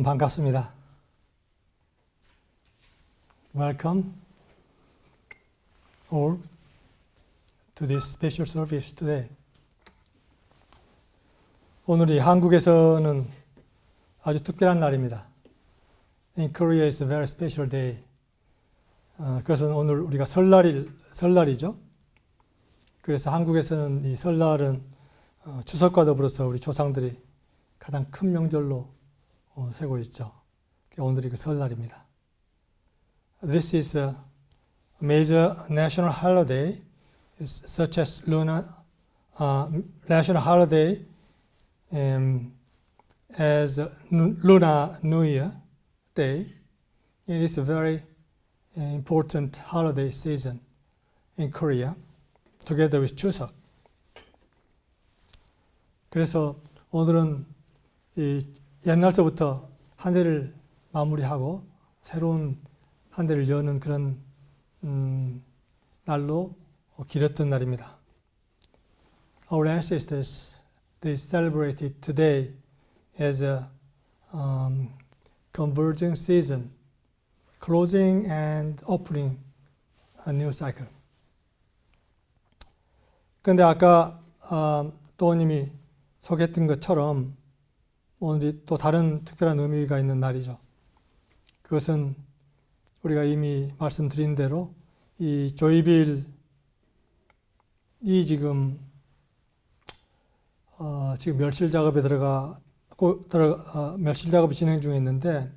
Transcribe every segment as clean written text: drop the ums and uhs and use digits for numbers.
반갑습니다. Welcome all to this special service today. 오늘이 한국에서는 아주 특별한 날입니다. In Korea is a very special day. 그것은 오늘 우리가 설날이죠. 그래서 한국에서는 이 설날은 추석과 더불어서 우리 조상들이 가장 큰 명절로 세고 있죠. 오늘이 그 설날입니다. This is a major national holiday, such as national holiday as Lunar New Year Day. It is a very important holiday season in Korea, together with 추석. 그래서 오늘은 이 옛날서부터 한 해를 마무리하고 새로운 한 해를 여는 그런 날로 길었던 날입니다. Our ancestors, they celebrated today as a converging season, closing and opening a new cycle. 그런데 아까 도원님이 소개했던 것처럼 오늘이 또 다른 특별한 의미가 있는 날이죠. 그것은 우리가 이미 말씀드린 대로 이 조이빌이 지금 멸실 작업에 멸실 작업이 진행 중에 있는데,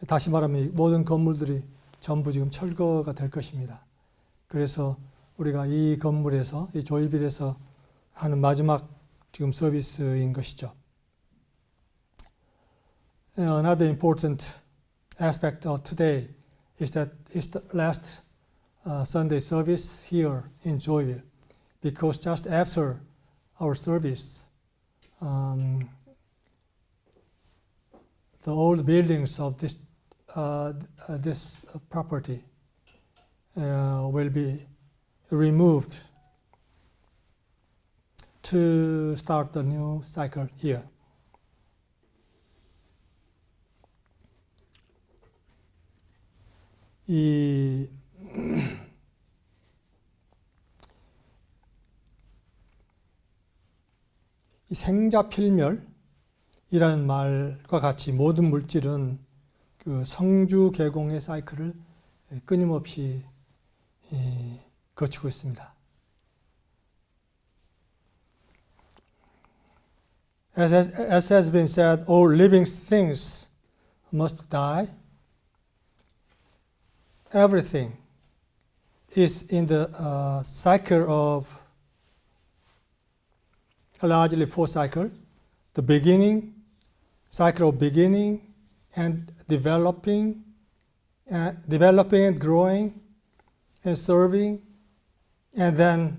다시 말하면 이 모든 건물들이 전부 지금 철거가 될 것입니다. 그래서 우리가 이 건물에서, 이 조이빌에서 하는 마지막 지금 서비스인 것이죠. Another important aspect of today is that it's the last Sunday service here in Joyville, because just after our service, the old buildings of this property will be removed to start the new cycle here. 이 생자필멸이라는 말과 같이 모든 물질은 그 성주 개공의 사이클을 끊임없이 거치고 있습니다. As has been said, all living things must die. Everything is in the cycle of largely four cycles: the beginning, cycle of beginning and developing and growing and serving, and then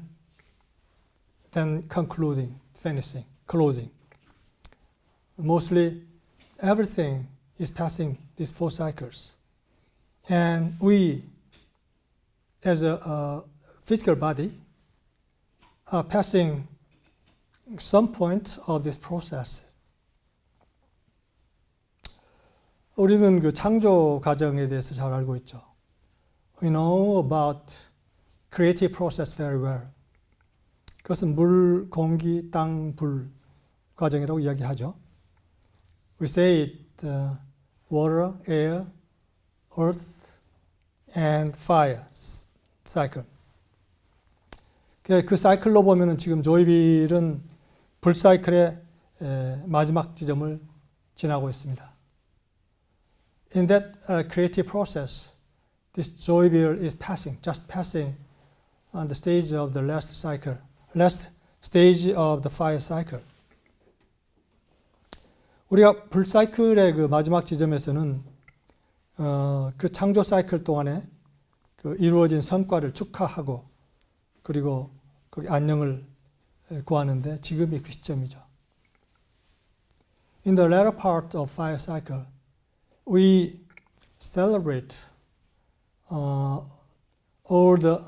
concluding, finishing, closing. Mostly everything is passing these four cycles. And we, as a physical body, are passing some point of this process. 우리는 그 창조 과정에 대해서 잘 알고 있죠. We know about creative process very well. 그것은 물, 공기, 땅, 불 과정이라고 이야기하죠. We say it water, air, earth and fire cycle. 그 사이클로 보면은 지금 조이빌은 불 사이클의 마지막 지점을 지나고 있습니다. In that creative process, this Joyville is just passing on the stage of the last stage of the fire cycle. 우리가 불 사이클의 그 마지막 지점에서는 그 창조 사이클 동안에 그 이루어진 성과를 축하하고 그리고 거기 안녕을 구하는데 지금이 그 시점이죠. In the latter part of fire cycle, we celebrate all the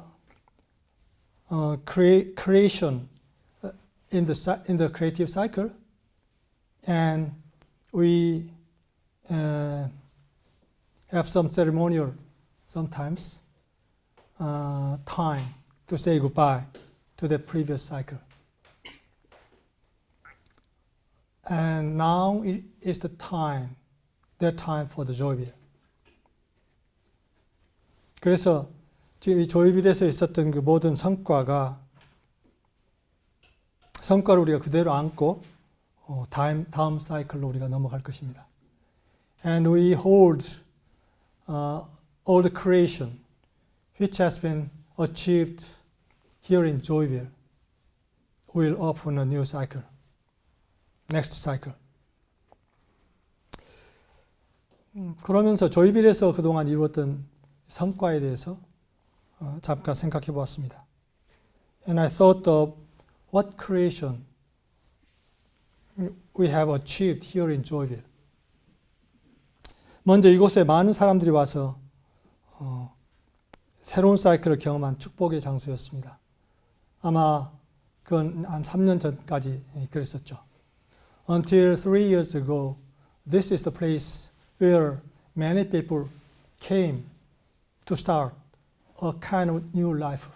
creation in the creative cycle, and we have some ceremonial, sometimes, time to say goodbye to the previous cycle. And now is the time, their time for the 조이빌. 그래서 지금 이 조이빌에서 있었던 그 모든 성과를 우리가 그대로 안고 다음 사이클로 우리가 넘어갈 것입니다. And we hold all the creation which has been achieved here in Joyville will open a new cycle. Next cycle. 그러면서 조이빌에서 그동안 이루었던 성과에 대해서 잠깐 생각해 보았습니다. And I thought of what creation we have achieved here in Joyville. 먼저 이곳에 많은 사람들이 와서 새로운 사이클을 경험한 축복의 장소였습니다. 아마 그건 한 3년 전까지 그랬었죠. Until 3 years ago, this is the place where many people came to start a kind of new life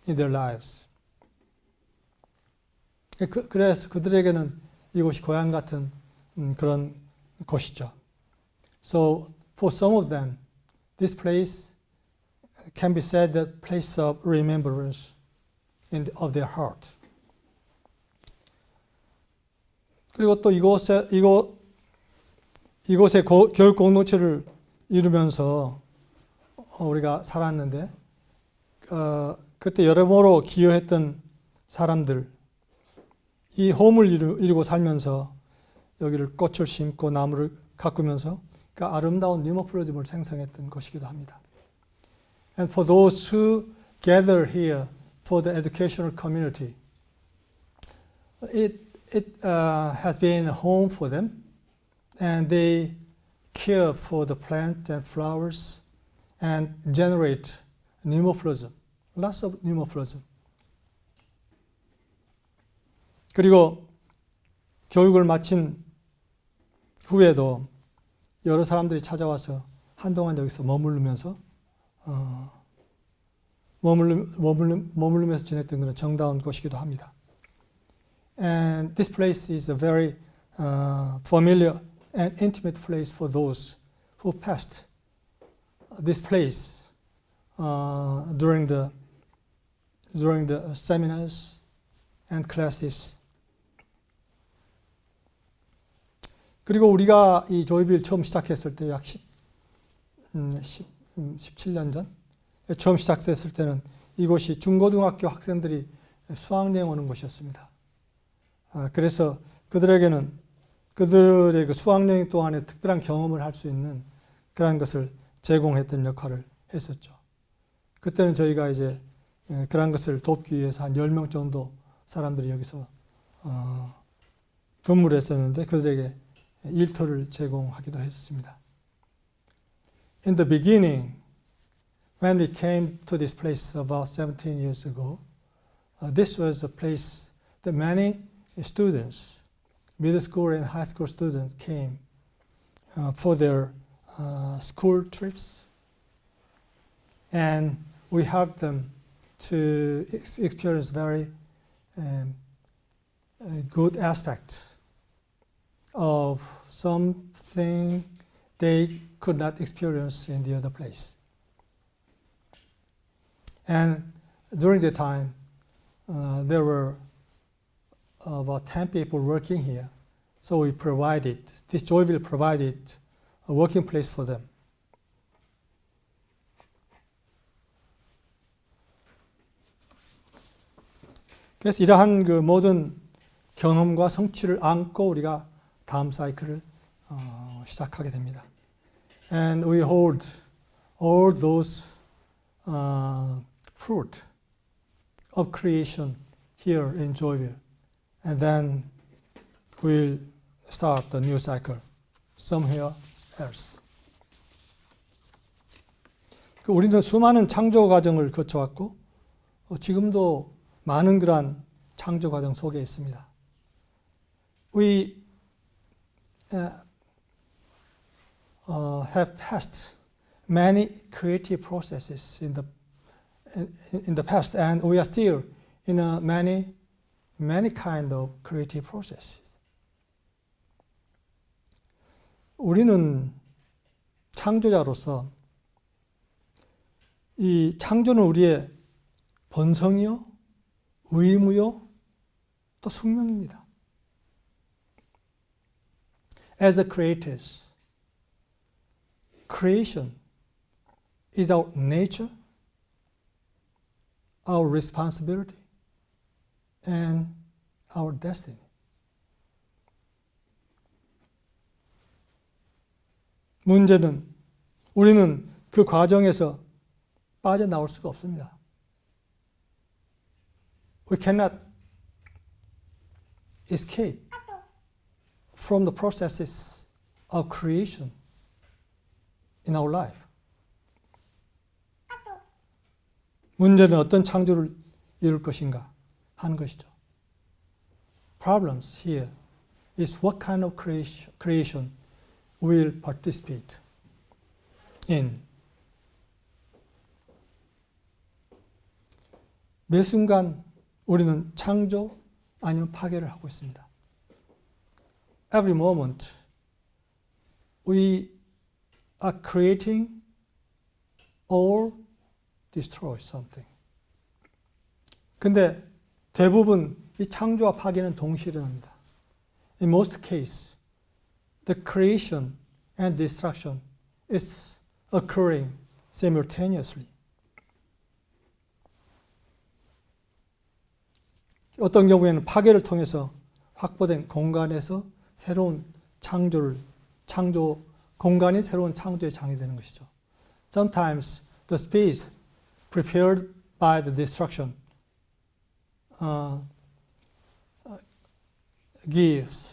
in their lives. 그래서 그들에게는 이곳이 고향 같은 그런 곳이죠. So for some of them, this place can be said the place of remembrance of their heart. 그리고 또 이곳에 교육 공동체를 이루면서 우리가 살았는데 그때 여러모로 기여했던 사람들, 이 홈을 이루고 살면서 여기를 꽃을 심고 나무를 가꾸면서 그 아름다운 뉴모플로즘을 생성했던 것이기도 합니다. And for those who gather here for the educational community, it has been a home for them, and they care for the plant and flowers and generate pneumoplasm, lots of pneumoplasm. 그리고 교육을 마친 후에도 여러 사람들이 찾아와서 한동안 여기서 머무르면서 지냈던 그런 정다운 곳이기도 합니다. And this place is a very familiar and intimate place for those who passed this place during the seminars and classes. 그리고 우리가 이 조이빌 처음 시작했을 때 약 17년 전 처음 시작됐을 때는 이곳이 중고등학교 학생들이 수학여행 오는 곳이었습니다. 그래서 그들에게는 그들의 그 수학여행 동안에 특별한 경험을 할 수 있는 그런 것을 제공했던 역할을 했었죠. 그때는 저희가 이제 그런 것을 돕기 위해서 한 10명 정도 사람들이 여기서 근무를 했었는데 그들에게 일터를 제공하기도 했습니다. In the beginning, when we came to this place about 17 years ago, this was a place that many students, middle school and high school students came for their school trips, and we helped them to experience very good aspects of something they could not experience in the other place. And during the time, there were about 10 people working here. So we provided, this Joyville provided a working place for them. 그래서 이러한 그 모든 경험과 성취를 안고 우리가 다음 사이클을 시작하게 됩니다. And we hold all those fruit of creation here in Joyville. And then we'll start the new cycle somewhere else. 우리는 수많은 창조 과정을 거쳐왔고 지금도 많은 그러한 창조 과정 속에 있습니다. We have passed many creative processes in the past, and we are still in many kind of creative processes. 우리는 창조자로서 이 창조는 우리의 본성이요, 의무요, 또 숙명입니다. As a creators, creation is our nature, our responsibility, and our destiny. 문제는 우리는 그 과정에서 빠져나올 수가 없습니다. We cannot escape from the processes of creation in our life. 문제는 어떤 창조를 이룰 것인가 하는 것이죠. Problems here is what kind of creation will participate in. 매 순간 우리는 창조 아니면 파괴를 하고 있습니다. Every moment we are creating or destroy something. 근데 대부분 이 창조와 파괴는 동시에 일어납니다. In most cases, the creation and destruction is occurring simultaneously. 어떤 경우에는 파괴를 통해서 확보된 공간에서 새로운 공간이 새로운 창조의 장이 되는 것이죠. Sometimes the space prepared by the destruction gives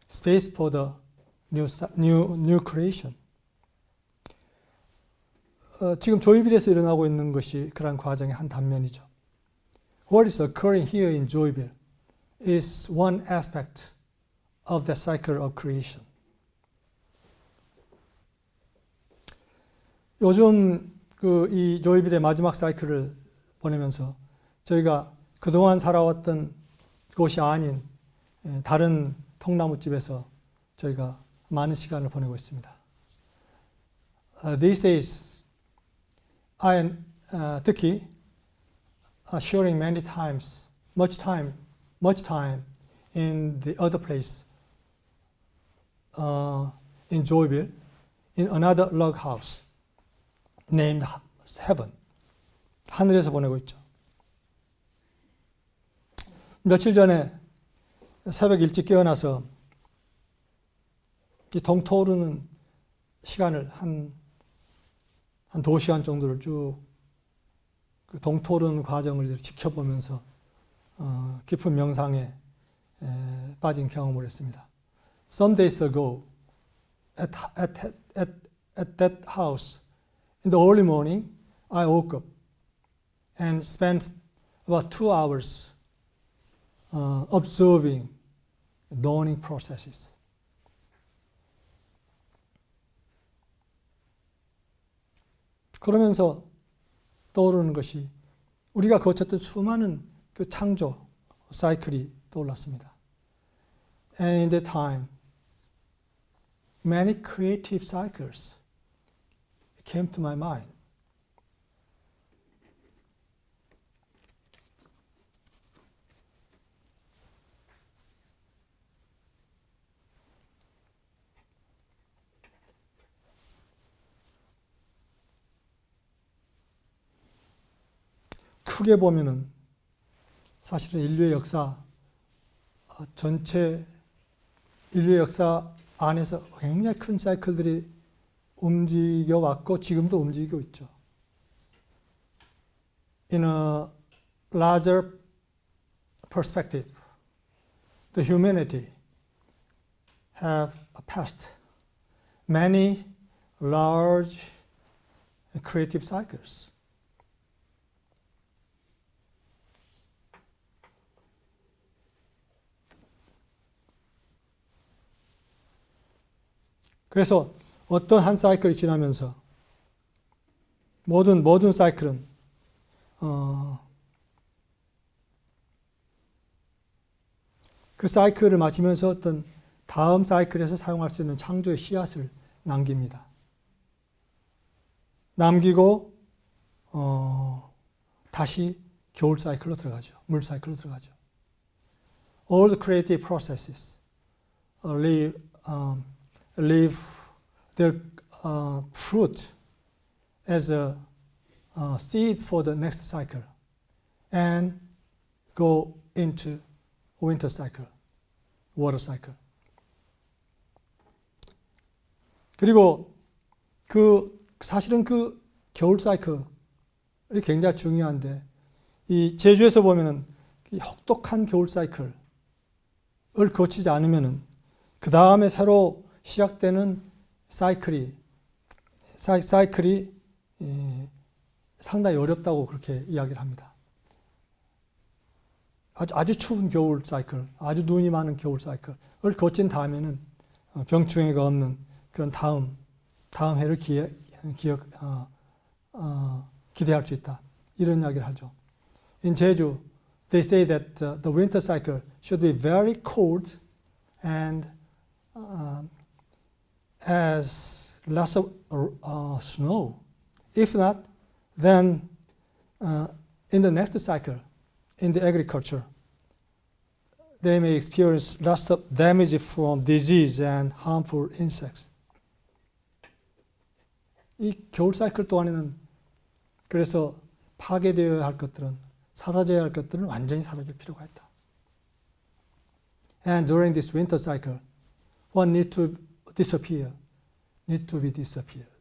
space for the new creation. 지금 조이빌에서 일어나고 있는 것이 그러한 과정의 한 단면이죠. What is occurring here in Joyville is one aspect of the cycle of creation. 요즘 이 조이빌의 마지막 사이클을 보내면서 저희가 그동안 살아왔던 곳이 아닌 다른 통나무집에서 저희가 많은 시간을 보내고 있습니다. These days, I am 특히 sharing much time in the other place, in Joyville, in another log house named Heaven. 하늘에서 보내고 있죠. 며칠 전에 새벽 일찍 깨어나서 이 동토오르는 시간을 한 2시간 정도를 쭉 그 동토오르는 과정을 지켜보면서 깊은 명상에 빠진 경험을 했습니다. Some days ago, at that house, in the early morning, I woke up and spent about 2 hours observing dawning processes. 그러면서 떠오르는 것이 우리가 거쳤던 수많은 그 창조 사이클이 떠올랐습니다. And in that time, many creative cycles came to my mind. 크게 보면은 사실은 인류의 역사 전체 인류의 역사 안에서 굉장히 큰 사이클들이 움직여 왔고 지금도 움직이고 있죠. In a larger perspective, the humanity have passed many large creative cycles. 그래서 어떤 한 사이클이 지나면서 모든 사이클은 그 사이클을 마치면서 어떤 다음 사이클에서 사용할 수 있는 창조의 씨앗을 남깁니다. 남기고 다시 겨울 사이클로 들어가죠. 물 사이클로 들어가죠. All the creative processes leave their fruit as a seed for the next cycle and go into winter cycle, water cycle. 그리고 사실은 그 겨울 사이클이 굉장히 중요한데 이 제주에서 보면은 이 혹독한 겨울 사이클을 거치지 않으면은 그 다음에 새로 시작되는 사이클이 상당히 어렵다고 그렇게 이야기를 합니다. 아주 추운 겨울 사이클, 아주 눈이 많은 겨울 사이클을 거친 다음에는 병충해가 없는 그런 다음 해를 기대할 수 있다. 이런 이야기를 하죠. In Jeju, they say that the winter cycle should be very cold and has lots of snow. If not, then in the next cycle, in the agriculture, they may experience lots of damage from disease and harmful insects. 이 겨울 사이클 동안에는 그래서 파괴되어야 할 것들은 사라져야 할 것들은 완전히 사라질 필요가 있다. And during this winter cycle, what need to disappear, need to be disappeared.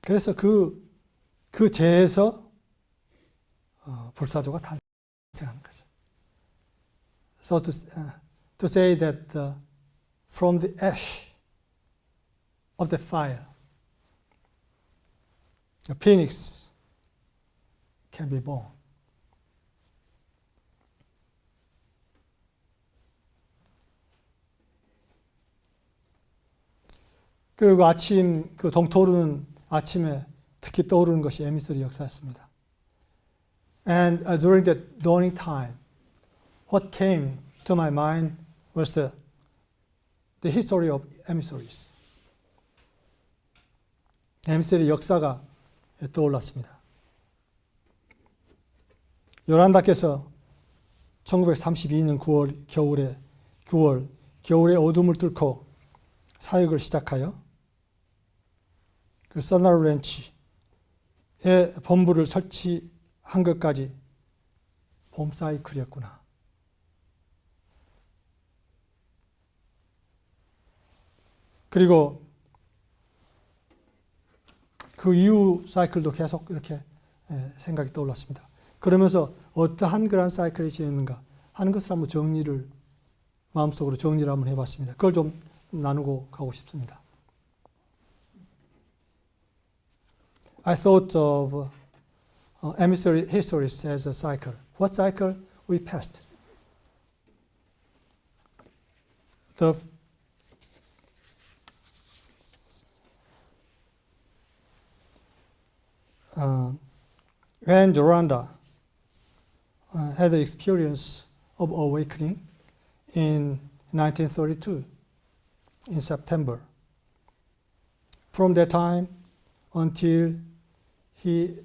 그래서 그 재에서 불사조가 탄생하는 거죠. So to say that from the ash of the fire, a phoenix can be born. 그리고 아침 동토르는 아침에 특히 떠오르는 것이 에미서리 역사였습니다. And during the dawning time, what came to my mind was the history of emissaries. 에미서리 역사가 떠올랐습니다. 요란다께서 1932년 9월 겨울에 어둠을 뚫고 사역을 시작하여 그 서나루 렌치의 본부를 설치한 것까지 봄 사이클이었구나. 그리고 그 이후 사이클도 계속 이렇게 생각이 떠올랐습니다. 그러면서 어떠한 그런 사이클이 지냈는가 하는 것을 한번 마음속으로 정리를 한번 해봤습니다. 그걸 좀 나누고 가고 싶습니다. I thought of emissary histories as a cycle. What cycle we passed? When Yoranda had the experience of awakening in 1932, in September. From that time until he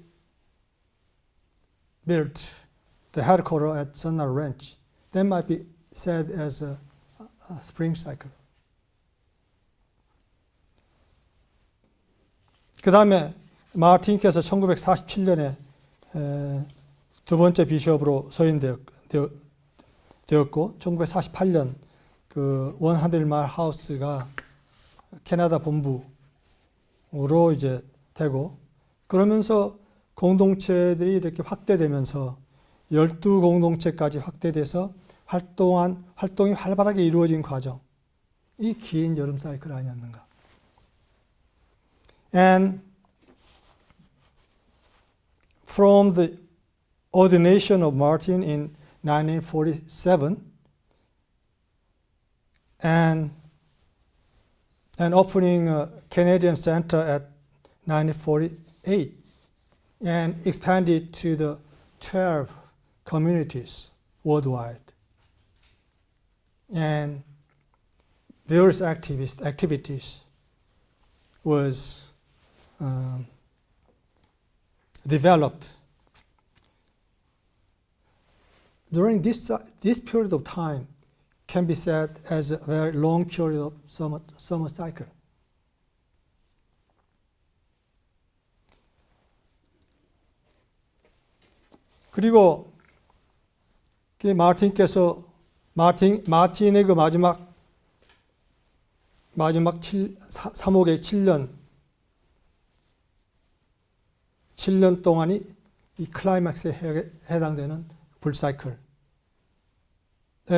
built the headquarters at Sunna Ranch, that might be said as a spring cycle. 그 다음에 마르틴께서 1947년에 두 번째 비숍으로 서임되었고 1948년 그 100마일 하우스가 캐나다 본부로 이제 되고 그러면서 공동체들이 이렇게 확대되면서 12공동체까지 확대돼서 활동이 활발하게 이루어진 과정. 이 긴 여름 사이클 아니었는가. And from the ordination of Martin in 1947, and opening a Canadian center at 1948 and expanded to the 12 communities worldwide. And various activities was developed. During this period of time can be said as a very long period of summer cycle. 그리고 마틴의 그 마지막 3호의 7년 동안이 이 클라이맥스에 해당되는 불사이클에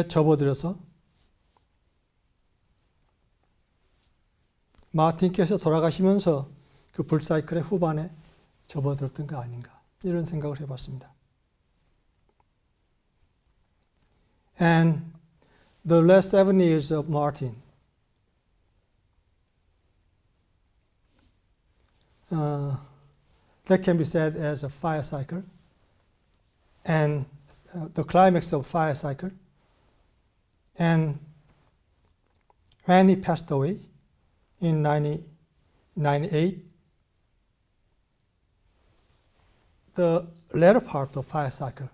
접어들어서 마틴께서 돌아가시면서 그 불사이클의 후반에 접어들었던 거 아닌가, 이런 생각을 해봤습니다. And the last 7 years of Martin, that can be said as a fire cycle, and the climax of fire cycle. And when he passed away in 1998, the latter part of fire cycle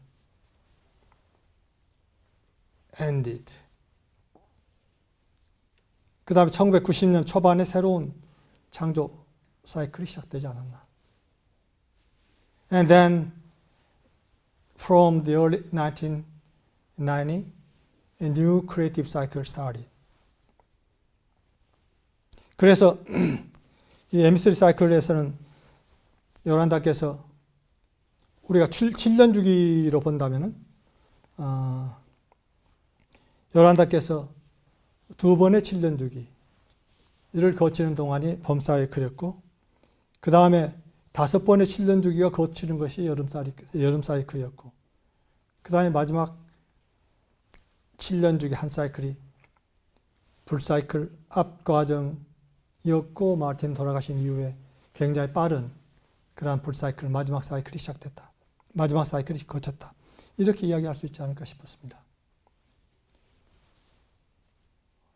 ended. 그 다음에 1990년 초반에 새로운 창조 사이클이 시작되지 않았나. And then from the early 1990, a new creative cycle started. 그래서 이 M3 사이클에서는 요란다께서 우리가 7년 주기로 본다면은 요란다께서 2번의 7년 주기를 거치는 동안이 봄 사이클이었고, 그 다음에 5번의 7년 주기가 거치는 것이 여름 사이클이었고, 그 다음에 마지막 7년 주기 한 사이클이 불사이클 앞 과정이었고, 마틴 돌아가신 이후에 굉장히 빠른 그러한 불사이클, 마지막 사이클이 시작됐다. 마지막 사이클이 거쳤다. 이렇게 이야기할 수 있지 않을까 싶었습니다.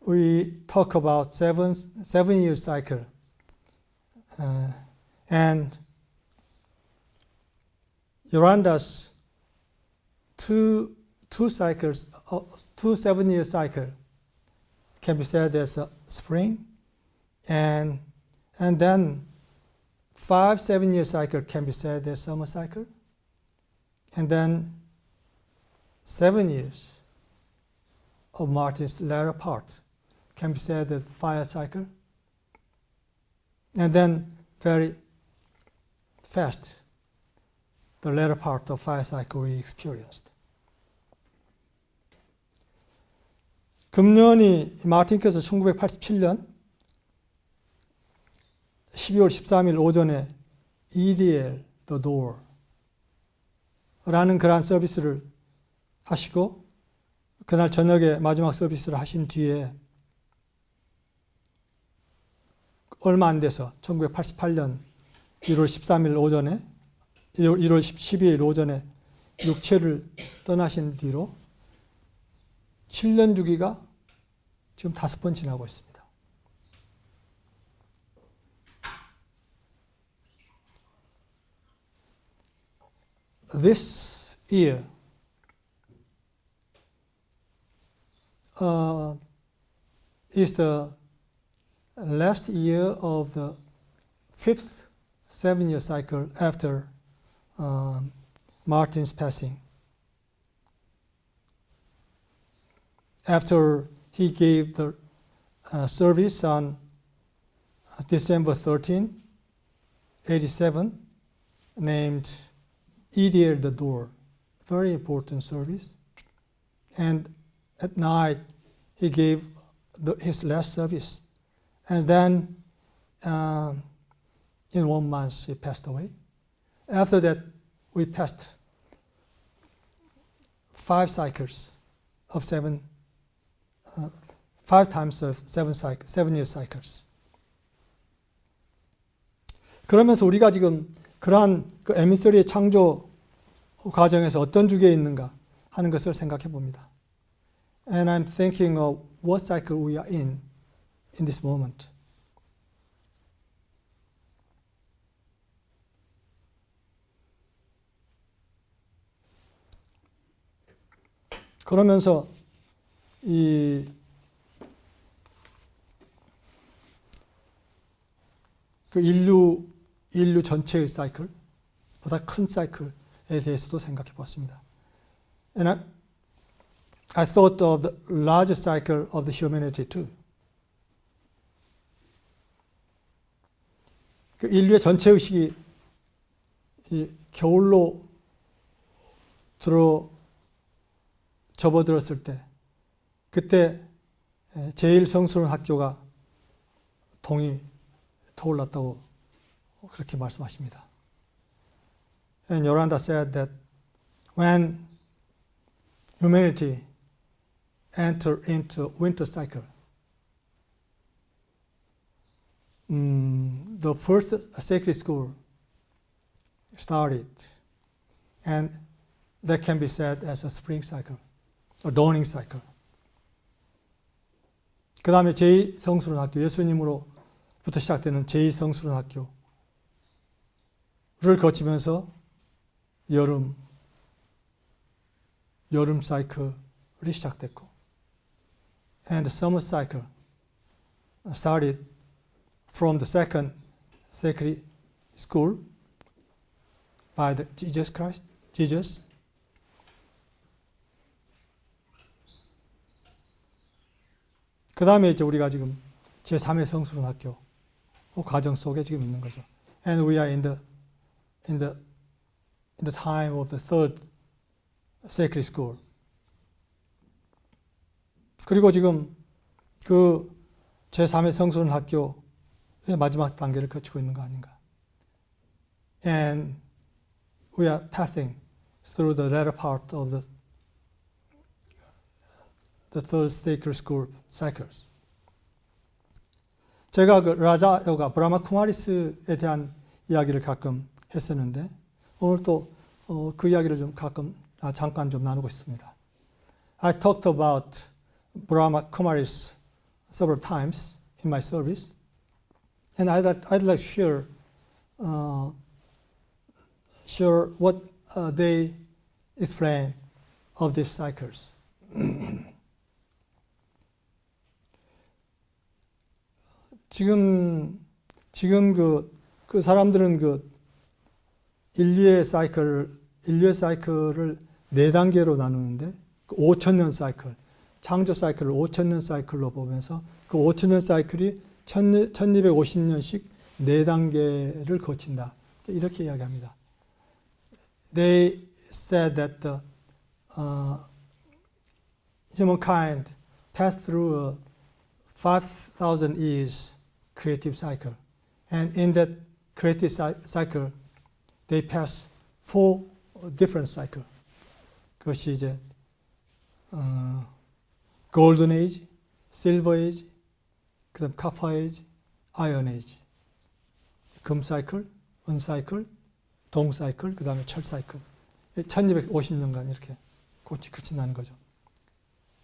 We talk about seven year cycle, and Yoranda's two 7 year cycle can be said as a spring, and then 5 7 year cycle can be said as summer cycle, and then 7 years of Martin's latter part can be said as fire cycle, and then very fast the latter part of fire cycle we experienced. 금년이 마틴께서 1987년 12월 13일 오전에 EDL The Door 라는 그러한 서비스를 하시고, 그날 저녁에 마지막 서비스를 하신 뒤에 얼마 안 돼서 1988년 1월 13일 오전에 1월 12일 오전에 육체를 떠나신 뒤로 7년 주기가 지금 5번 지나고 있습니다. This year is the last year of the 5th 7-year cycle after Martin's passing. After he gave the service on December 13, 87, named EDL The Door, very important service. And at night, he gave his last service. And then in 1 month, he passed away. After that, we passed 5 cycles of 5 5 times of 7 year cycles. 그러면서 우리가 지금 그러한 그 M3의 창조 과정에서 어떤 주기에 있는가 하는 것을 생각해 봅니다. And I'm thinking of what cycle we are in this moment. 그러면서 이 그 인류 전체의 사이클, 보다 큰 사이클에 대해서도 생각해 봤습니다. And I thought of the larger cycle of the humanity too. 그 인류의 전체 의식이 이 겨울로 접어들었을 때, 그때 제일 성스러운 학교가 동이 떠올랐다고 그렇게 말씀하십니다. And Yoranda said that when humanity enter into winter cycle, the first sacred school started, and that can be said as a spring cycle, a dawning cycle. 그 다음에 제2성스러운 학교, 예수님으로부터 시작되는 제2성스러운 학교를 거치면서 여름 사이클이 시작됐고, and the summer cycle started from the second sacred school by Jesus. 그 다음에 이제 우리가 지금 제3의 성스러운 학교 과정 속에 지금 있는 거죠. And we are in the time of the third sacred school. 그리고 지금 그 제3의 성스러운 학교의 마지막 단계를 거치고 있는 거 아닌가. And we are passing through the latter part of the third sacred school cycles. 제가 그 라자 요가 브라마 쿠마리스에 대한 이야기를 가끔 했었는데, 오늘 또 그 이야기를 좀 잠깐 좀 나누고 싶습니다. I talked about Brahma Kumaris several times in my service, and I'd like to share what they explain of these cycles. 지금 그 사람들은 그 인류의 사이클을 4단계로 나누는데, 그 5,000년 사이클, 창조 사이클을 5,000년 사이클로 보면서 그 5,000년 사이클이 1250년씩 4단계를 거친다. 이렇게 이야기합니다. They said that the humankind passed through a 5,000 years creative cycle, and in that creative cycle, they pass 4 different cycles. 그것이 이제 Golden Age, Silver Age, 그다음 Copper Age, Iron Age. 금 사이클, 은 사이클, 동 사이클, 그다음에 철 사이클. 1250년간 이렇게 그친다는 거죠.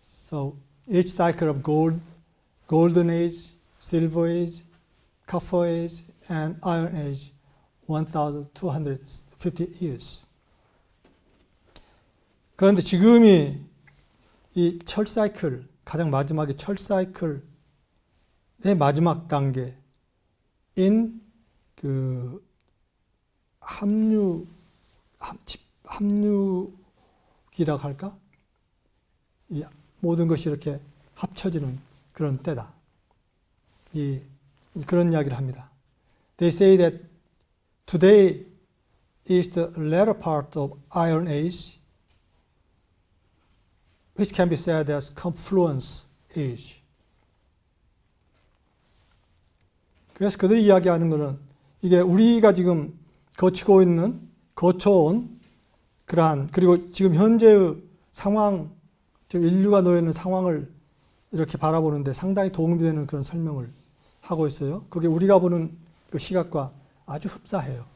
So each cycle of Golden Age, Silver Age, Copper Age, and Iron Age, 1,250 years. 그런데 지금이 이 철 사이클, 가장 마지막에 철 사이클의 마지막 단계인 그 합류기라고 할까? 이 모든 것이 이렇게 합쳐지는 그런 때다. 그런 이야기를 합니다. They say that today is the latter part of Iron Age, which can be said as confluence age. 그래서 그들이 이야기하는 것은 이게 우리가 지금 거쳐온 그러한, 그리고 지금 현재의 상황, 지금 인류가 놓여 있는 상황을 이렇게 바라보는데 상당히 도움이 되는 그런 설명을 하고 있어요. 그게 우리가 보는 그 시각과 아주 흡사해요.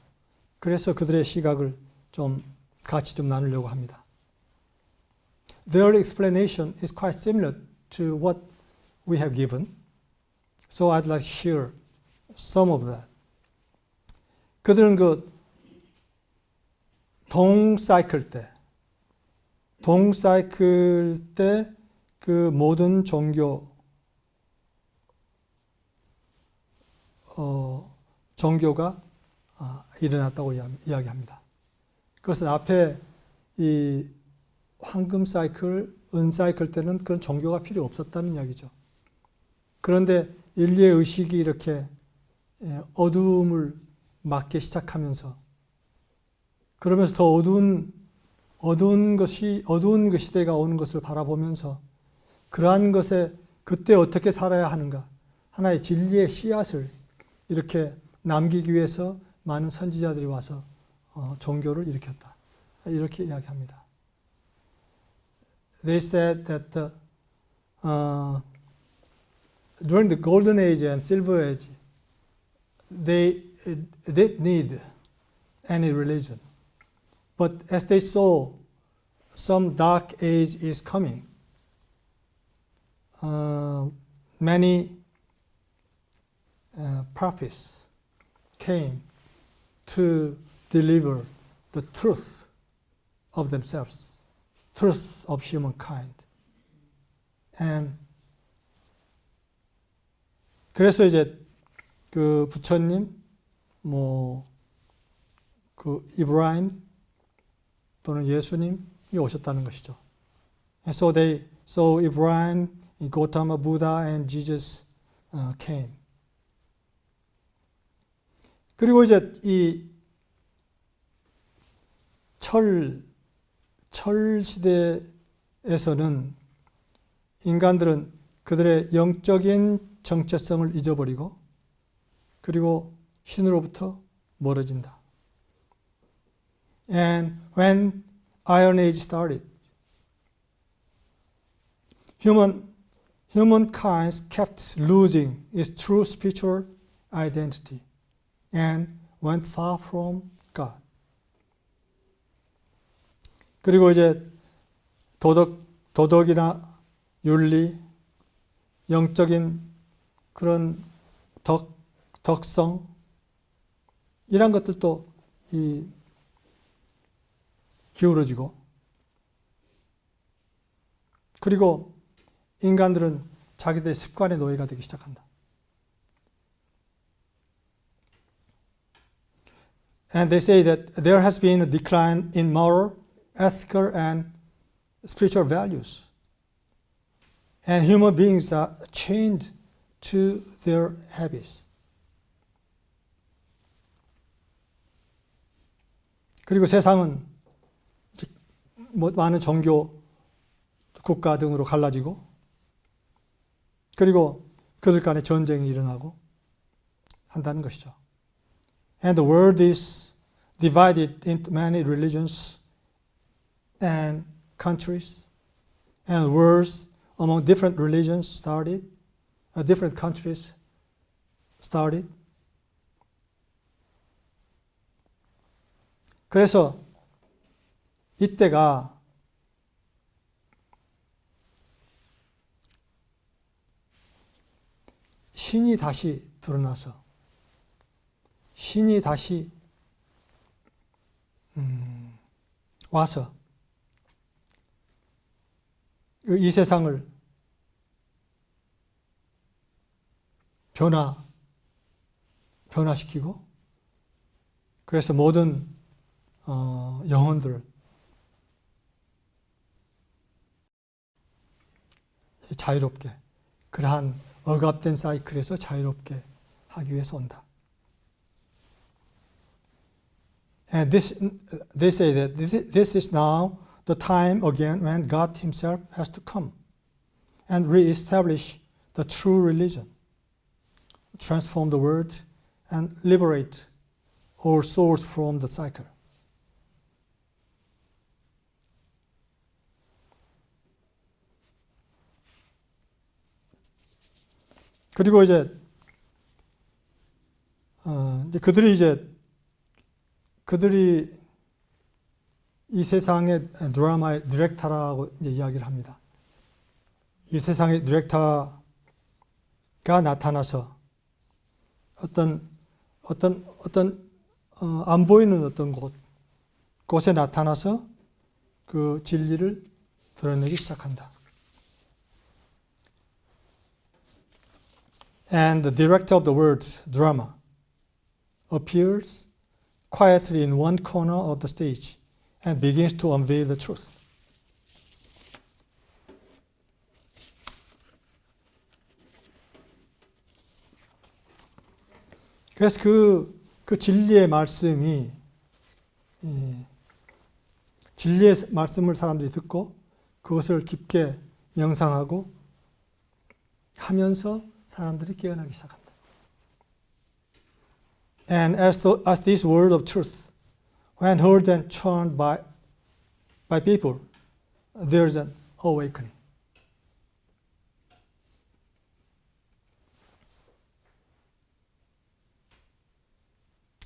그래서 그들의 시각을 좀 같이 좀 나누려고 합니다. Their explanation is quite similar to what we have given. So I'd like to share some of that. 그들은 그 동사이클 때 그 모든 종교가 일어났다고 이야기합니다. 그것은 앞에 이 황금 사이클, 은 사이클 때는 그런 종교가 필요 없었다는 이야기죠. 그런데 인류의 의식이 이렇게 어두움을 맞기 시작하면서 그러면서 더 어두운 그 시대가 오는 것을 바라보면서 그러한 것에 그때 어떻게 살아야 하는가 하나의 진리의 씨앗을 이렇게 남기기 위해서 많은 선지자들이 와서 종교를 일으켰다. 이렇게 이야기합니다. They said that during the golden age and silver age, they didn't need any religion. But as they saw some dark age is coming, many prophets came to deliver the truth of themselves, truth of humankind. And 그래서 이제 그 부처님, 그 이브라임 또는 예수님이 오셨다는 것이죠. And so they saw Ibrahim, Gautama Buddha, and Jesus came. 그리고 이제 이 철 시대에서는 인간들은 그들의 영적인 정체성을 잊어버리고 그리고 신으로부터 멀어진다. And when Iron Age started, humankind kept losing its true spiritual identity and went far from God. 그리고 이제 도덕이나 윤리, 영적인 그런 덕성 이런 것들도 기울어지고 그리고 인간들은 자기들의 습관의 노예가 되기 시작한다. And they say that there has been a decline in moral, ethical, and spiritual values. And human beings are chained to their habits. 그리고 세상은 많은 종교, 국가 등으로 갈라지고 그리고 그들 간에 전쟁이 일어나고 한다는 것이죠. And the world is divided into many religions and countries, and wars among different religions started, different countries started. 그래서 이때가 신이 다시 드러나서 신이 다시 와서 이 세상을 변화시키고 그래서 모든 영혼들을 자유롭게 그러한 억압된 사이클에서 자유롭게 하기 위해서 온다. And they say that this is now the time again when God Himself has to come and re-establish the true religion, transform the world, and liberate all souls from the cycle. 그리고 이제 그들이 이 세상의 드라마의 디렉터라고 이제 이야기를 합니다. 이 세상의 디렉터가 나타나서 안 보이는 어떤 곳에 나타나서 그 진리를 드러내기 시작한다. And the director of the world drama appears quietly in one corner of the stage and begins to unveil the truth. 그래서 그 진리의 말씀이 진리의 말씀을 사람들이 듣고 그것을 깊게 명상하고 하면서 사람들이 깨어나기 시작한다. And as this word of truth, when heard and churned by people, there's an awakening.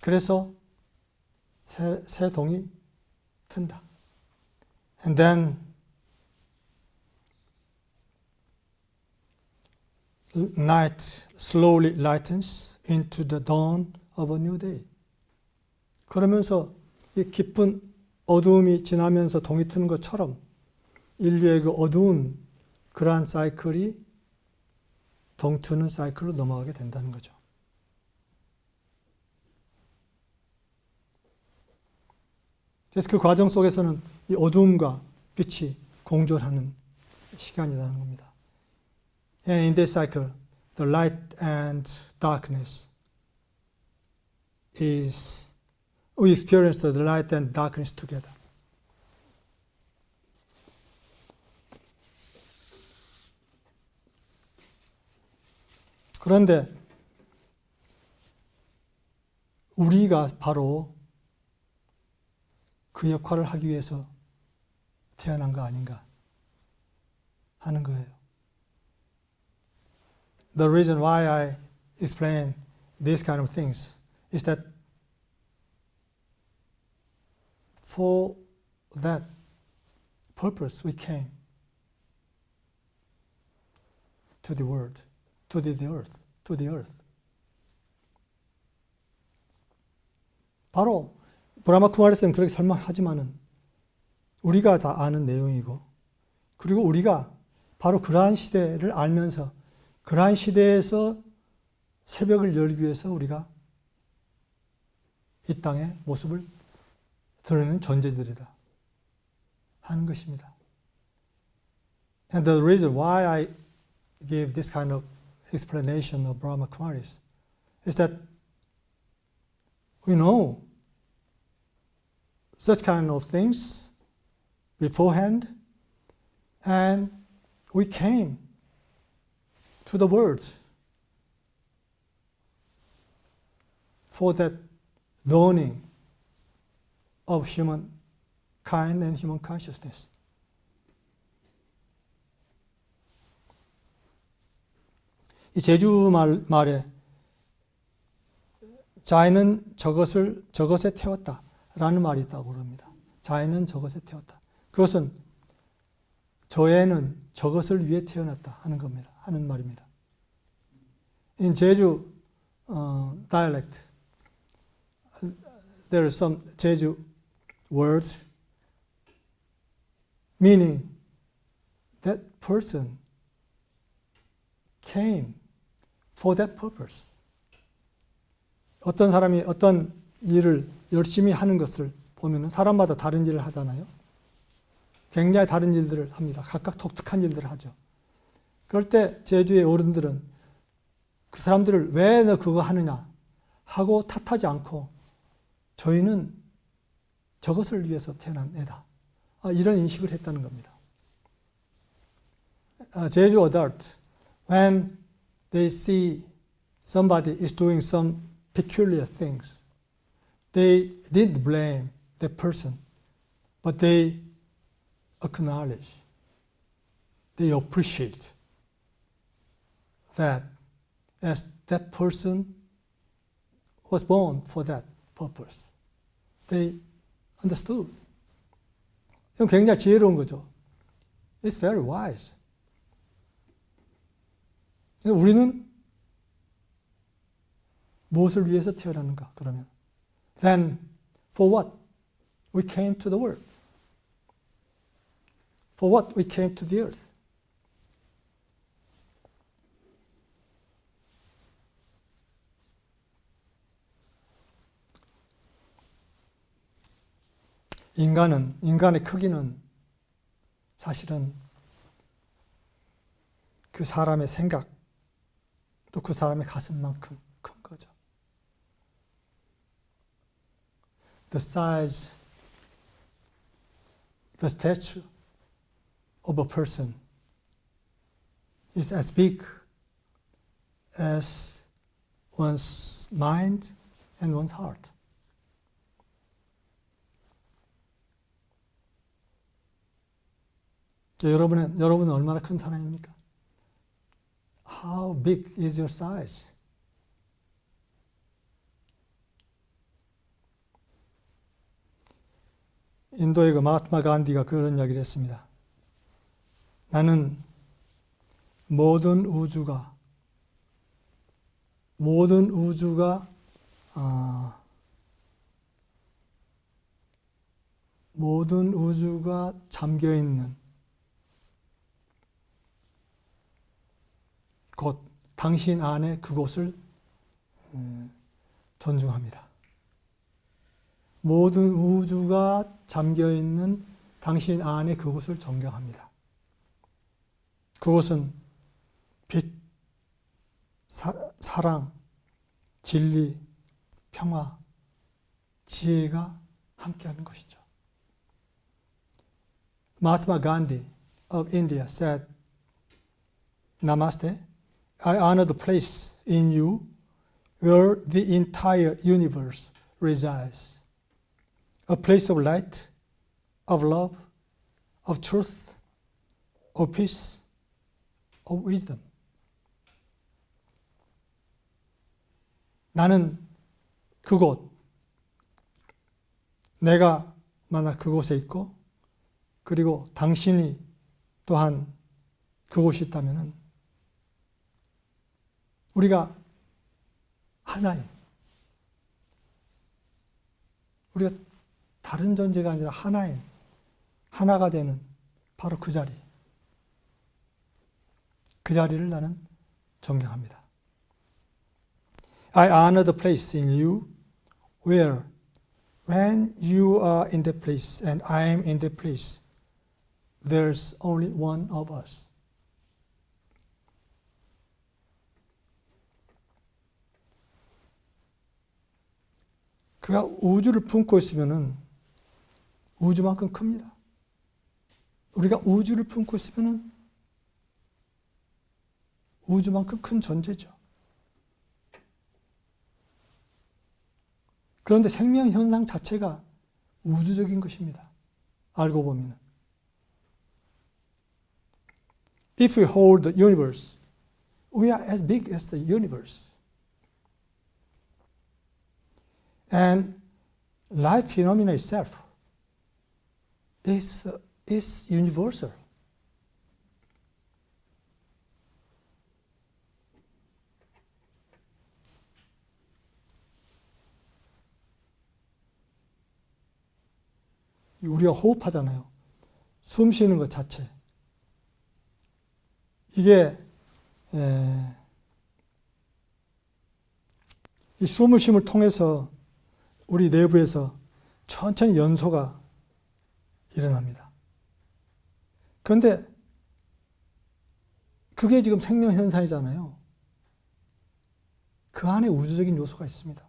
그래서 새 동이 튼다. And then night slowly lightens into the dawn of a new day. 그러면서 이 깊은 어두움이 지나면서 동이 트는 것처럼 인류의 그 어두운 그러한 사이클이 동트는 사이클로 넘어가게 된다는 거죠. 그래서 그 과정 속에서는 이 어두움과 빛이 공존하는 시간이라는 겁니다. And in this cycle, the light and darkness we experience the light and darkness together. 그런데 우리가 바로 그 역할을 하기 위해서 태어난 거 아닌가 하는 거예요. The reason why I explain these kind of things is that for that purpose we came to the world, to the earth. 바로 브라마 쿠마리스는 그렇게 설명하지만은 우리가 다 아는 내용이고, 그리고 우리가 바로 그러한 시대를 알면서 그러한 시대에서 새벽을 열기 위해서 우리가 이 땅의 모습을 드러내는 존재들이다 하는 것입니다. And the reason why I gave this kind of explanation of Brahma Kumaris is that we know such kind of things beforehand, and we came to the world for that dawning of humankind and human consciousness. 이 제주 말에 자인은 저것에 태웠다 라는 말이 있다고 그럽니다. 자인은 저것에 태웠다. 그것은 저애는 저것을 위해 태어났다 하는 겁니다. 하는 말입니다. In Jeju dialect, there are some Jeju words meaning that person came for that purpose. 어떤 사람이 어떤 일을 열심히 하는 것을 보면은 사람마다 다른 일을 하잖아요. 굉장히 다른 일들을 합니다. 각각 독특한 일들을 하죠. 그럴 때 제주의 어른들은 그 사람들을 왜 너 그거 하느냐 하고 탓하지 않고 저희는 저것을 위해서 태어난 애다. 이런 인식을 했다는 겁니다. 제주 adult, when they see somebody is doing some peculiar things, they didn't blame the person, but they acknowledge, they appreciate that as that person was born for that purpose. They understood. 이건 굉장히 지혜로운 거죠. It's very wise. 우리는 무엇을 위해서 태어났는가? 그러면 Then for what we came to the world? For what we came to the earth? 인간의 크기는 사실은 그 사람의 생각, 또 그 사람의 가슴만큼 큰 거죠. The size, the stature of a person is as big as one's mind and one's heart. 여러분은 얼마나 큰 사람입니까? How big is your size? 인도의 그 마하트마 간디가 그런 이야기를 했습니다. 나는 모든 우주가 잠겨 있는 곧 당신 안에 그곳을 존중합니다. 모든 우주가 잠겨 있는 당신 안에 그곳을 존경합니다. 그곳은 빛, 사랑, 진리, 평화, 지혜가 함께하는 것이죠. Mahatma Gandhi of India said, Namaste, I honor the place in you where the entire universe resides. A place of light, of love, of truth, of peace, of wisdom. 나는 그곳, 내가 만약 그곳에 있고, 그리고 당신이 또한 그곳이 있다면은 우리가 하나인, 우리가 다른 존재가 아니라 하나인, 하나가 되는 바로 그 자리. 그 자리를 나는 존경합니다. I honor the place in you where when you are in that place and I am in that place, there's only one of us. 그가 우주를 품고 있으면은 우주만큼 큽니다. 우리가 우주를 품고 있으면은 우주만큼 큰 존재죠. 그런데 생명 현상 자체가 우주적인 것입니다. 알고 보면. If we hold the universe, we are as big as the universe. And life phenomena itself is universal. 우리가 호흡하잖아요. 숨 쉬는 것 자체. 이게 이 숨을 쉼을 통해서 우리 내부에서 천천히 연소가 일어납니다. 그런데 그게 지금 생명 현상이잖아요. 그 안에 우주적인 요소가 있습니다.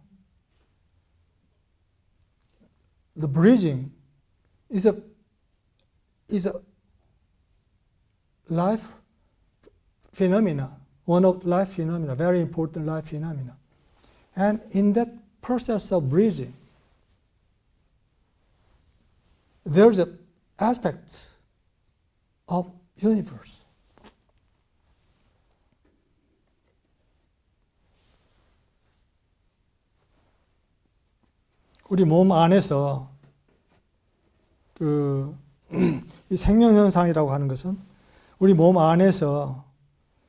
The breathing is a life phenomena, one of life phenomena, very important life phenomena. And in that process of breathing, there's an aspect of universe. 우리 몸 안에서 이 생명현상이라고 하는 것은 우리 몸 안에서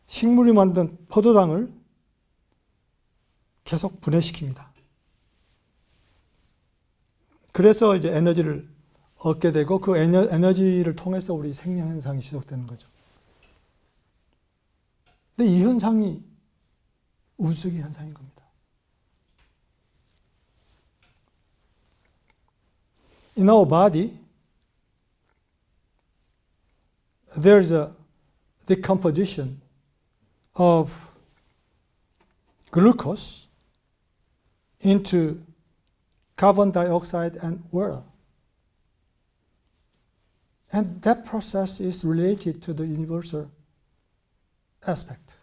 식물이 만든 포도당을 계속 분해시킵니다. 그래서 이제 에너지를 얻게 되고 그 에너지를 통해서 우리 생명현상이 지속되는 거죠. 근데 이 현상이 우주적인 현상인 겁니다. In our body, there's a decomposition of glucose into carbon dioxide and water. And that process is related to the universal aspect.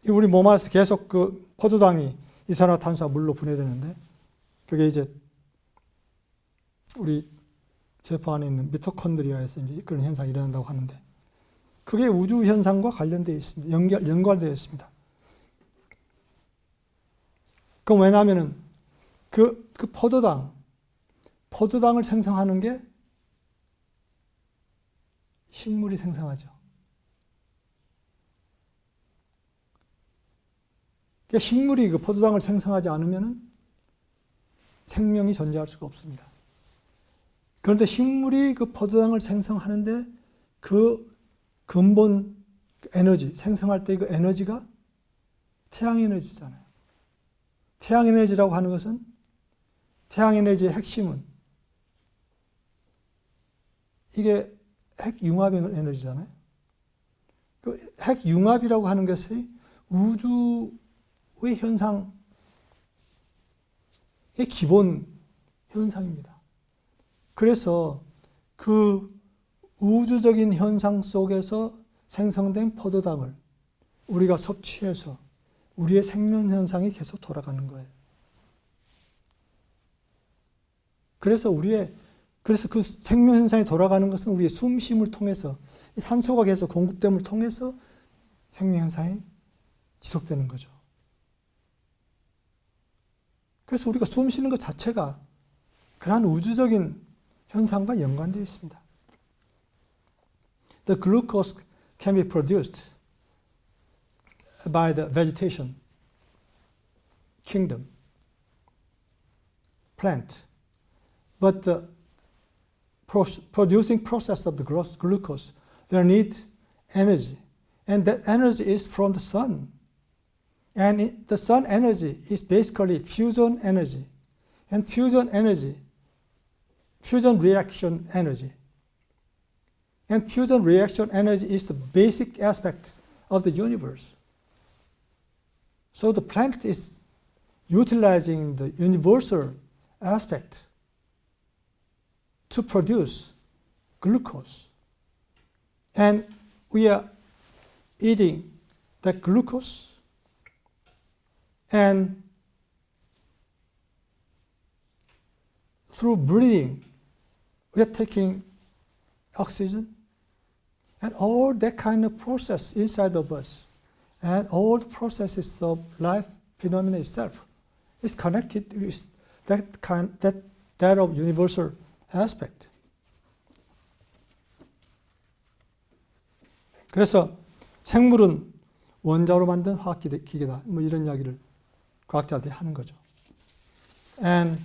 우리 몸 안에서 계속 그 포도당이 이산화탄소와 물로 분해되는데 그게 이제 우리 세포 안에 있는 미토콘드리아에서 이제 그런 현상이 일어난다고 하는데 그게 우주 현상과 관련되어 있습니다. 연관되어 있습니다. 그럼 왜냐하면은 그 포도당을 생성하는 게 식물이 생성하죠. 그러니까 식물이 그 포도당을 생성하지 않으면은 생명이 존재할 수가 없습니다. 그런데 식물이 그 포도당을 생성하는데 그 근본 에너지, 생성할 때 그 에너지가 태양 에너지잖아요. 태양 에너지라고 하는 것은 태양 에너지의 핵심은 이게 핵융합의 에너지잖아요. 그 핵융합이라고 하는 것이 우주의 현상의 기본 현상입니다. 그래서 그 우주적인 현상 속에서 생성된 포도당을 우리가 섭취해서 우리의 생명 현상이 계속 돌아가는 거예요. 그래서 그 생명 현상이 돌아가는 것은 우리의 숨쉼을 통해서 산소가 계속 공급됨을 통해서 생명 현상이 지속되는 거죠. 그래서 우리가 숨 쉬는 것 자체가 그러한 우주적인 현상과 연관되어 있습니다. The glucose can be produced by the vegetation kingdom, plant, but the producing process of the glucose, they need energy, and that energy is from the sun. And the sun energy is basically fusion energy. And fusion reaction energy. And fusion reaction energy is the basic aspect of the universe. So the plant is utilizing the universal aspect to produce glucose. And we are eating that glucose. And through breathing, we are taking oxygen and all that kind of process inside of us and all the processes of life phenomena itself is connected with that of universal aspect. 그래서 생물은 원자로 만든 화학기계다. 뭐 이런 이야기를 과학자들이 하는 거죠. And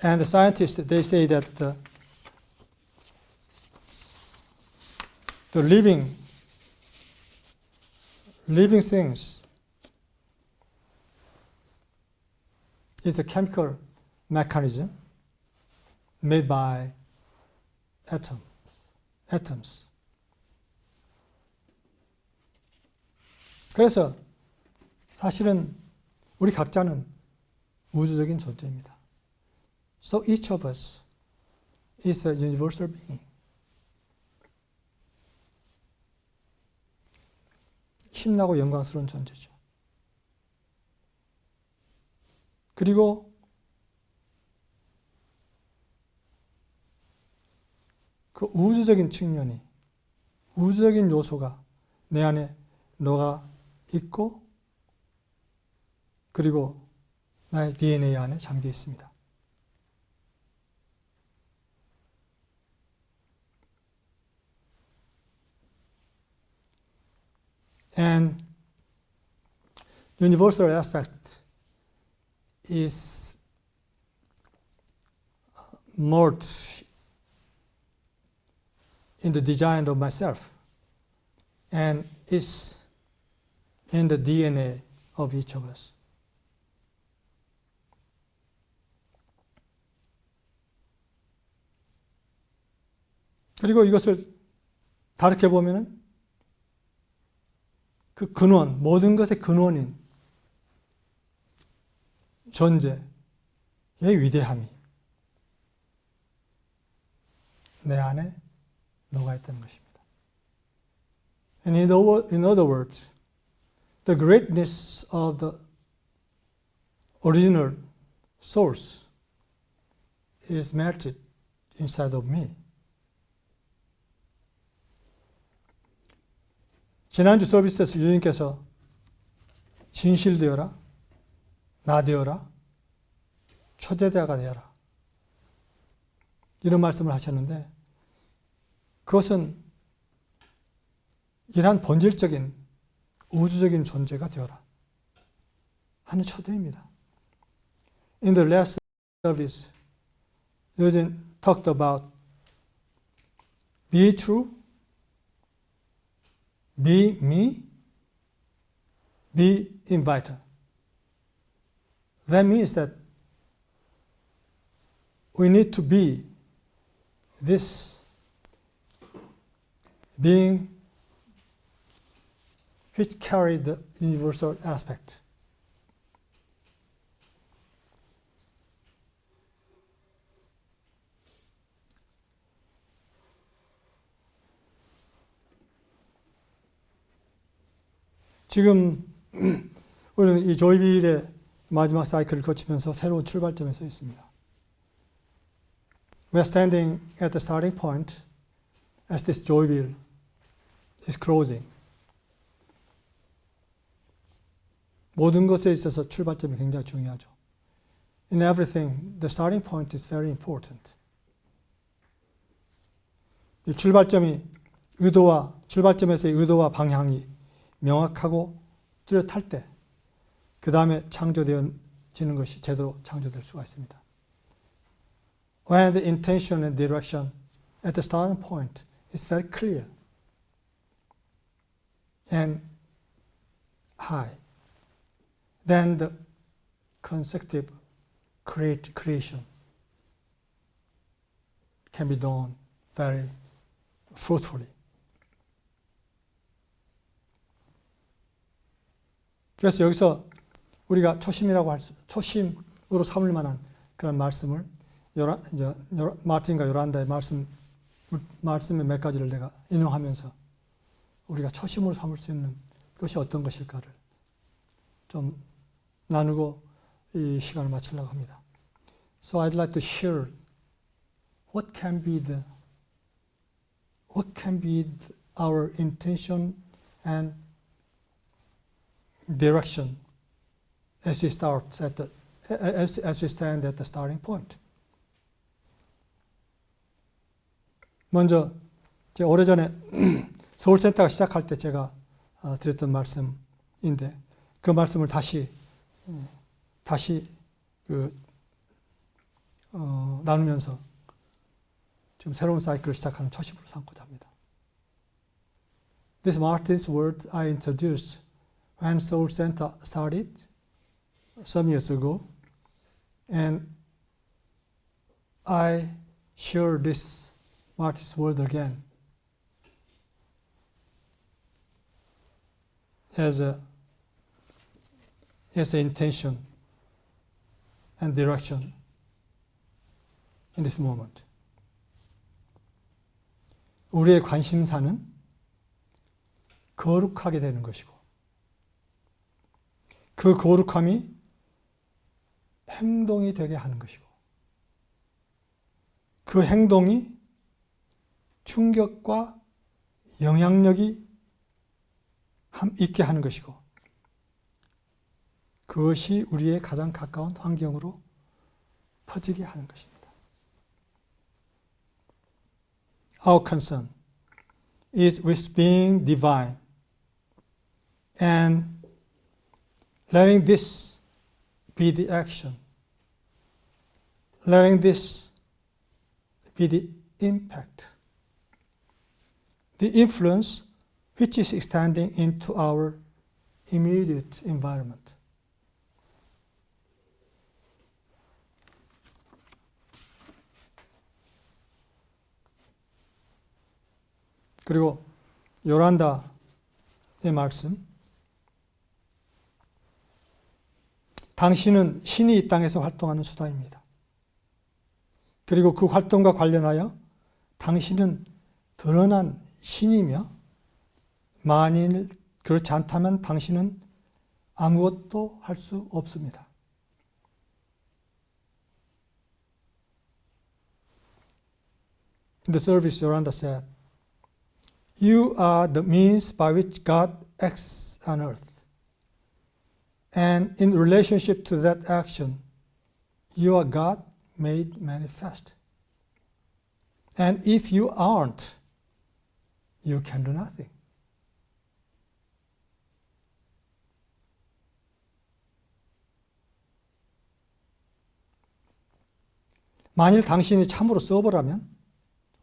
the scientists, they say that the living things is a chemical mechanism made by atoms. 그래서 사실은 우리 각자는 우주적인 존재입니다. So each of us is a universal being. 신나고 영광스러운 존재죠. 그리고 그 우주적인 측면이, 우주적인 요소가 내 안에 녹아 있고 그리고 나의 DNA 안에 잠겨 있습니다. And universal aspect is merged in the design of myself and is in the DNA of each of us. 그리고 이것을 다르게 보면은 그 근원, 모든 것의 근원인 존재의 위대함이 내 안에 녹아 있다는 것입니다. And in other words, the greatness of the original source is melted inside of me. 지난주 서비스에서 유진께서 진실되어라, 나 되어라, 초대자가 되어라 이런 말씀을 하셨는데 그것은 이러한 본질적인 우주적인 존재가 되어라 하는 초대입니다. In the last service, Eugene talked about be true, be me, be invited. That means that we need to be this being which carry the universal aspect. 지금 우리는 이 조이빌의 마지막 사이클을 거치면서 새로운 출발점에 서 있습니다. We are standing at the starting point as this Joyville is closing. 모든 것에 있어서 출발점이 굉장히 중요하죠. In everything, the starting point is very important. 이 출발점에서의 의도와 방향이 명확하고 뚜렷할 때, 그 다음에 창조되어지는 것이 제대로 창조될 수가 있습니다. When the intention and direction at the starting point is very clear and high, then the consecutive creation can be done very fruitfully. 그래서 여기서 우리가 초심으로 삼을 만한 그런 말씀을 마틴과 요란다의 말씀의 몇 가지를 내가 인용하면서 우리가 초심으로 삼을 수 있는 것이 어떤 것일까를 좀 나누고 이 시간을 마치려고 합니다. So I'd like to share what can be our intention and direction as we stand at the starting point. 먼저 제가 오래전에 서울센터가 시작할 때 제가 드렸던 말씀인데 그 말씀을 다시 나누면서 지금 새로운 사이클을 시작하는 초심으로 삼고자 합니다. This Martin's word I introduced when Seoul Center started some years ago, and I share this Martin's word again as an intention and direction in this moment. 우리의 관심사는 거룩하게 되는 것이고 그 거룩함이 행동이 되게 하는 것이고 그 행동이 충격과 영향력이 있게 하는 것이고 그것이 우리의 가장 가까운 환경으로 퍼지게 하는 것입니다. Our concern is with being divine and letting this be the action, letting this be the impact, the influence which is extending into our immediate environment. 그리고 요란다의 말씀, 당신은 신이 이 땅에서 활동하는 수단입니다. 그리고 그 활동과 관련하여 당신은 드러난 신이며 만일 그렇지 않다면 당신은 아무것도 할 수 없습니다. In the service, Yoranda said, You are the means by which God acts on earth. And in relationship to that action, you are God made manifest. And if you aren't, you can do nothing. 만일 당신이 참으로 서버라면,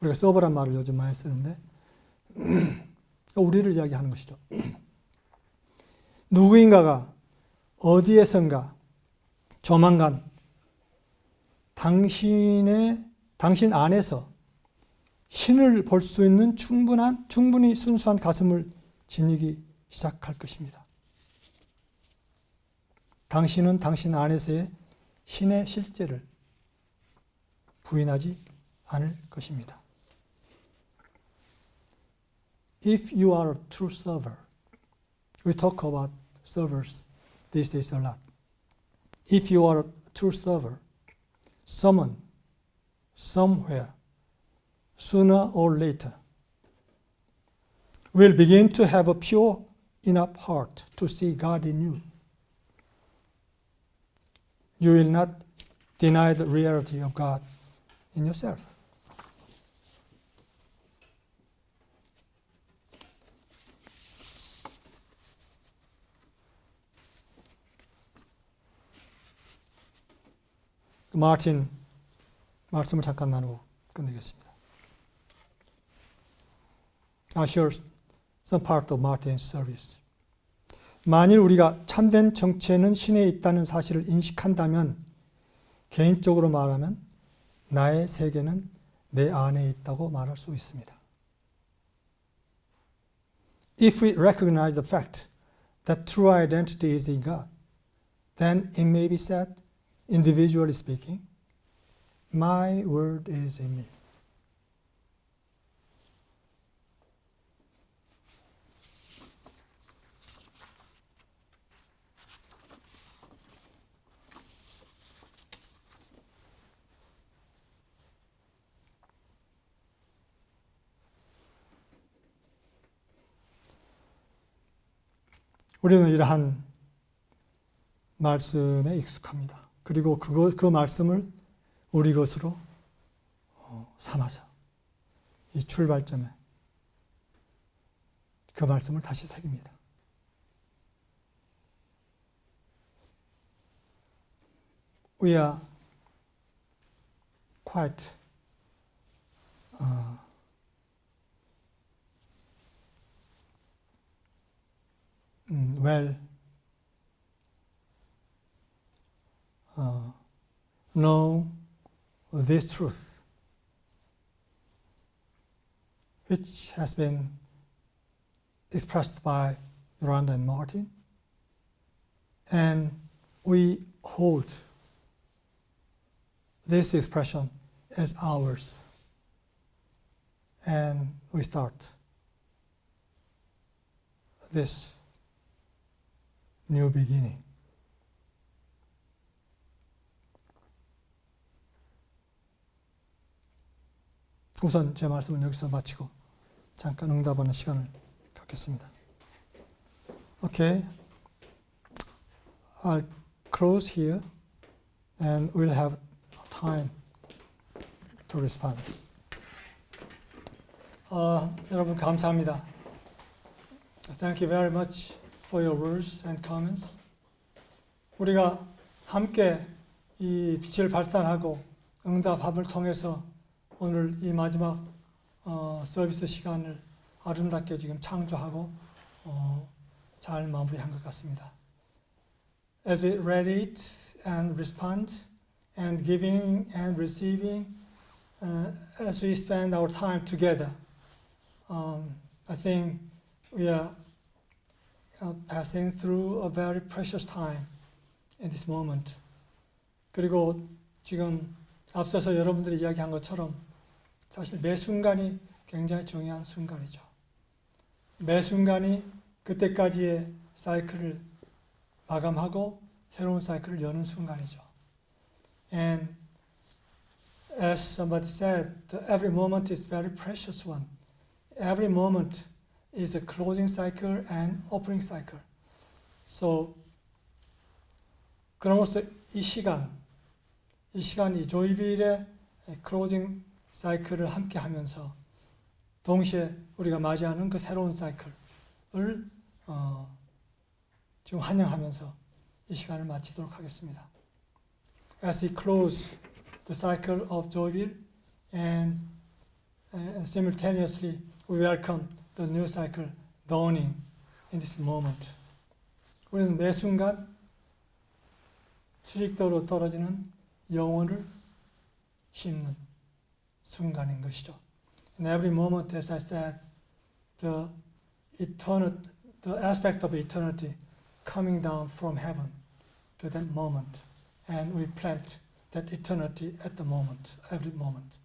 우리가 서버란 말을 요즘 많이 쓰는데, 우리를 이야기하는 것이죠. 누구인가가 어디에선가 조만간 당신 안에서 신을 볼 수 있는 충분히 순수한 가슴을 지니기 시작할 것입니다. 당신은 당신 안에서의 신의 실제를 부인하지 않을 것입니다. If you are a true server, we talk about servers these days a lot. If you are a true server, someone, somewhere, sooner or later, will begin to have a pure enough heart to see God in you. You will not deny the reality of God in yourself. 마틴 말씀을 잠깐 나누고 끝내겠습니다. I'll share some part of Martin's service. 만일 우리가 참된 정체는 신에 있다는 사실을 인식한다면 개인적으로 말하면 나의 세계는 내 안에 있다고 말할 수 있습니다. If we recognize the fact that true identity is in God, then it may be said, individually speaking, my word is in me. 우리는 이러한 말씀에 익숙합니다. 그리고 그 말씀을 우리 것으로 삼아서 이 출발점에 그 말씀을 다시 새깁니다. We are quite well know this truth, which has been expressed by Yoranda and Martin, and we hold this expression as ours, and we start this new beginning. 우선 제 말씀은 여기서 마치고 잠깐 응답하는 시간을 갖겠습니다. Okay, I'll close here and we'll have time to respond. 여러분 감사합니다. Thank you very much for your words and comments. 우리가 함께 이 빛을 발산하고 응답함을 통해서 오늘 이 마지막 서비스 시간을 아름답게 지금 창조하고 잘 마무리한 것 같습니다. As we read it and respond and giving and receiving, as we spend our time together, I think we are passing through a very precious time in this moment. 그리고 지금 앞서서 여러분들이 이야기한 것처럼 사실 매 순간이 굉장히 중요한 순간이죠. 매 순간이 그때까지의 사이클을 마감하고 새로운 사이클을 여는 순간이죠. And as somebody said, every moment is very precious one. Every moment is a closing cycle and opening cycle. So 그럼으로써 이 시간이 조이빌의 클로징 사이클을 함께 하면서 동시에 우리가 맞이하는 그 새로운 사이클을 지금 환영하면서 이 시간을 마치도록 하겠습니다. As we close the cycle of Joyville and simultaneously we welcome the new cycle dawning in this moment. 우리는 매 순간 수직도로 떨어지는 영혼을 심는 순간인 것이죠. In every moment, as I said, the aspect of eternity coming down from heaven to that moment, and we plant that eternity at the moment, every moment.